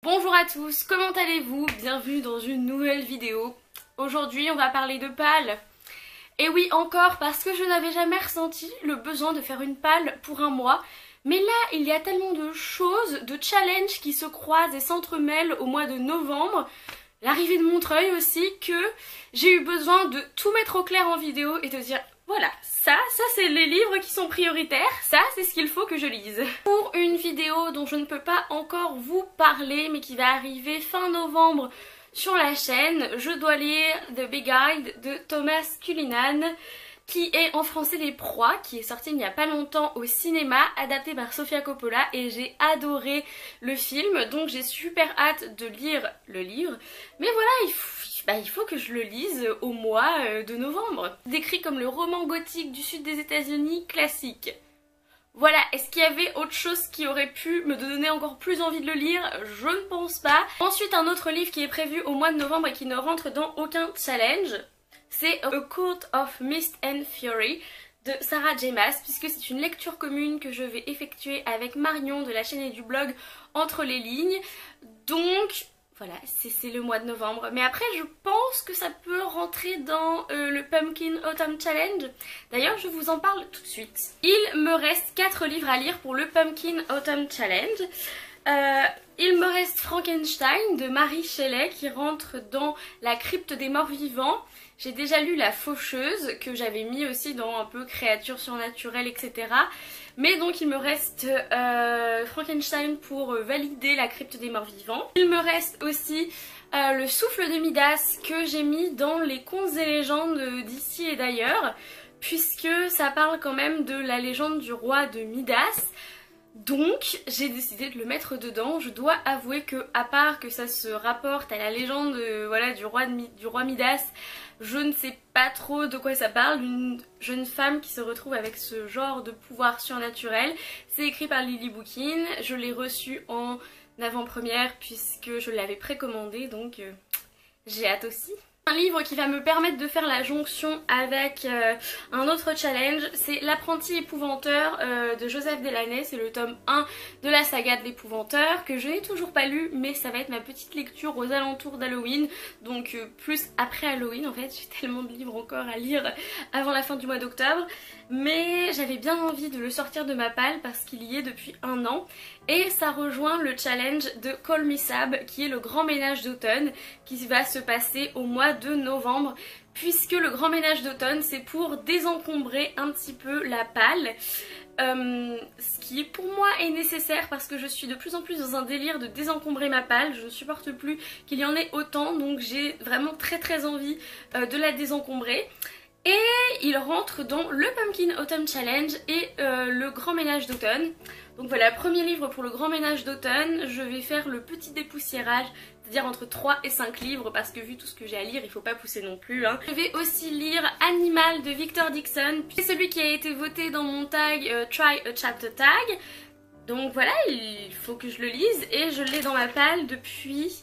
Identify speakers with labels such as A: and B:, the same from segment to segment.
A: Bonjour à tous, comment allez-vous? Bienvenue dans une nouvelle vidéo. Aujourd'hui on va parler de pâles. Et oui encore parce que je n'avais jamais ressenti le besoin de faire une pâle pour un mois. Mais là il y a tellement de choses, de challenges qui se croisent et s'entremêlent au mois de novembre. L'arrivée de Montreuil aussi, que j'ai eu besoin de tout mettre au clair en vidéo et de dire voilà, ça c'est les livres qui sont prioritaires, ça c'est ce qu'il faut que je lise. Pour une vidéo dont je ne peux pas encore vous parler mais qui va arriver fin novembre sur la chaîne, je dois lire The Big Guide de Thomas Cullinan, qui est en français Les Proies, qui est sorti il n'y a pas longtemps au cinéma, adapté par Sofia Coppola, et j'ai adoré le film, donc j'ai super hâte de lire le livre. Mais voilà, il faut que je le lise au mois de novembre. Décrit comme le roman gothique du sud des États-Unis classique. Voilà, est-ce qu'il y avait autre chose qui aurait pu me donner encore plus envie de le lire? Je ne pense pas. Ensuite, un autre livre qui est prévu au mois de novembre et qui ne rentre dans aucun challenge, c'est A Court of Mist and Fury de Sarah J. Maas, puisque c'est une lecture commune que je vais effectuer avec Marion de la chaîne et du blog Entre les lignes. Donc voilà, c'est le mois de novembre. Mais après, je pense que ça peut rentrer dans le Pumpkin Autumn Challenge. D'ailleurs, je vous en parle tout de suite. Il me reste 4 livres à lire pour le Pumpkin Autumn Challenge. Il me reste Frankenstein de Mary Shelley qui rentre dans la crypte des morts vivants. J'ai déjà lu La Faucheuse, que j'avais mis aussi dans un peu créatures surnaturelles, etc. Mais donc il me reste Frankenstein pour valider la crypte des morts vivants. Il me reste aussi Le Souffle de Midas, que j'ai mis dans les contes et légendes d'ici et d'ailleurs, puisque ça parle quand même de la légende du roi de Midas. Donc j'ai décidé de le mettre dedans. Je dois avouer que, à part que ça se rapporte à la légende voilà, du roi Midas, je ne sais pas trop de quoi ça parle. Une jeune femme qui se retrouve avec ce genre de pouvoir surnaturel. C'est écrit par Lily Bookin. Je l'ai reçu en avant-première puisque je l'avais précommandé, donc j'ai hâte aussi. Un livre qui va me permettre de faire la jonction avec un autre challenge, c'est L'Apprenti Épouvanteur de Joseph Delaney. C'est le tome 1 de la saga de l'Épouvanteur, que je n'ai toujours pas lu, mais ça va être ma petite lecture aux alentours d'Halloween, donc plus après Halloween en fait. J'ai tellement de livres encore à lire avant la fin du mois d'octobre, mais j'avais bien envie de le sortir de ma palle parce qu'il y est depuis un an, et ça rejoint le challenge de Call Me Sab, qui est le grand ménage d'automne, qui va se passer au mois de novembre, puisque le grand ménage d'automne c'est pour désencombrer un petit peu la palle, ce qui pour moi est nécessaire parce que je suis de plus en plus dans un délire de désencombrer ma palle. Je ne supporte plus qu'il y en ait autant, donc j'ai vraiment très envie de la désencombrer. Et il rentre dans le Pumpkin Autumn Challenge et le grand ménage d'automne. Donc voilà, premier livre pour le grand ménage d'automne. Je vais faire le petit dépoussiérage, c'est-à-dire entre 3 et 5 livres, parce que vu tout ce que j'ai à lire, il faut pas pousser non plus, hein. Je vais aussi lire Animal de Victor Dixon, c'est celui qui a été voté dans mon tag Try a Chapter Tag. Donc voilà, il faut que je le lise, et je l'ai dans ma palle depuis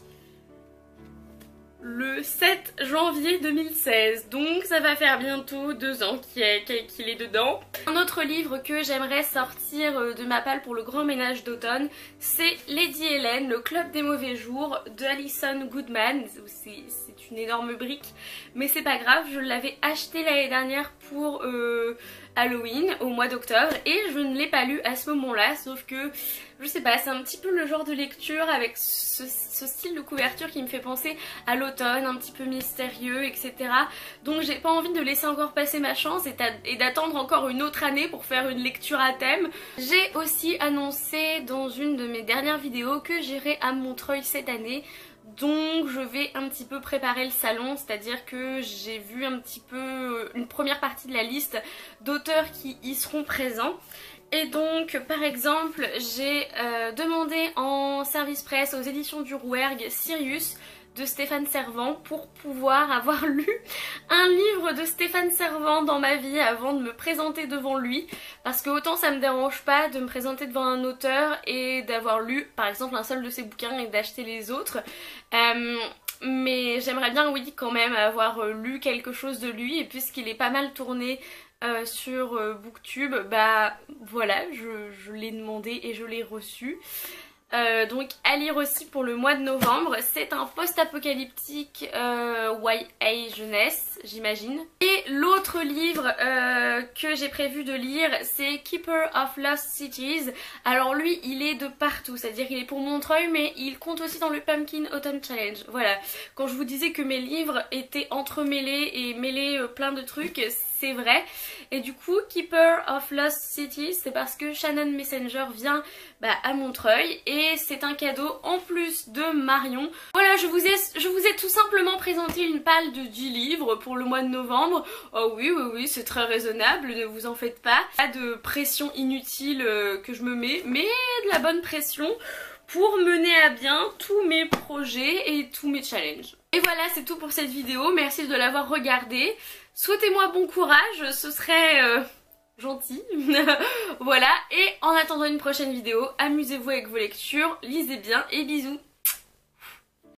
A: le 7 janvier 2016, donc ça va faire bientôt 2 ans qu'il est dedans. Un autre livre que j'aimerais sortir de ma palle pour le grand ménage d'automne, c'est Lady Helen, le club des mauvais jours de Alison Goodman. C'est une énorme brique, mais c'est pas grave, je l'avais acheté l'année dernière pour Halloween au mois d'octobre et je ne l'ai pas lu à ce moment-là, sauf que je sais pas, c'est un petit peu le genre de lecture avec ce style de couverture qui me fait penser à l'automne, un petit peu mystérieux, etc. Donc j'ai pas envie de laisser encore passer ma chance et d'attendre encore une autre année pour faire une lecture à thème. J'ai aussi annoncé dans une de mes dernières vidéos que j'irai à Montreuil cette année. Donc je vais un petit peu préparer le salon, c'est-à-dire que j'ai vu un petit peu une première partie de la liste d'auteurs qui y seront présents. Et donc par exemple j'ai demandé en service presse aux éditions du Rouergue Sirius de Stéphane Servant pour pouvoir avoir lu un livre de Stéphane Servant dans ma vie avant de me présenter devant lui, parce que autant ça me dérange pas de me présenter devant un auteur et d'avoir lu par exemple un seul de ses bouquins et d'acheter les autres, mais j'aimerais bien, oui, quand même avoir lu quelque chose de lui, et puisqu'il est pas mal tourné sur Booktube, bah voilà, je l'ai demandé et je l'ai reçu. Donc à lire aussi pour le mois de novembre. C'est un post-apocalyptique YA jeunesse, j'imagine. Et l'autre livre que j'ai prévu de lire, c'est Keeper of Lost Cities. Alors lui, il est de partout, c'est-à-dire il est pour Montreuil, mais il compte aussi dans le Pumpkin Autumn Challenge. Voilà, quand je vous disais que mes livres étaient entremêlés et mêlés plein de trucs, c'est vrai. Et du coup, Keeper of Lost Cities, c'est parce que Shannon Messenger vient à Montreuil et c'est un cadeau en plus de Marion. Voilà, je vous ai tout simplement présenté une palle de 10 livres pour le mois de novembre. Oh oui, c'est très raisonnable, ne vous en faites pas. Pas de pression inutile que je me mets, mais de la bonne pression pour mener à bien tous mes projets et tous mes challenges. Et voilà, c'est tout pour cette vidéo. Merci de l'avoir regardée. Souhaitez-moi bon courage, ce serait gentil. Voilà, et en attendant une prochaine vidéo, amusez-vous avec vos lectures, lisez bien et bisous.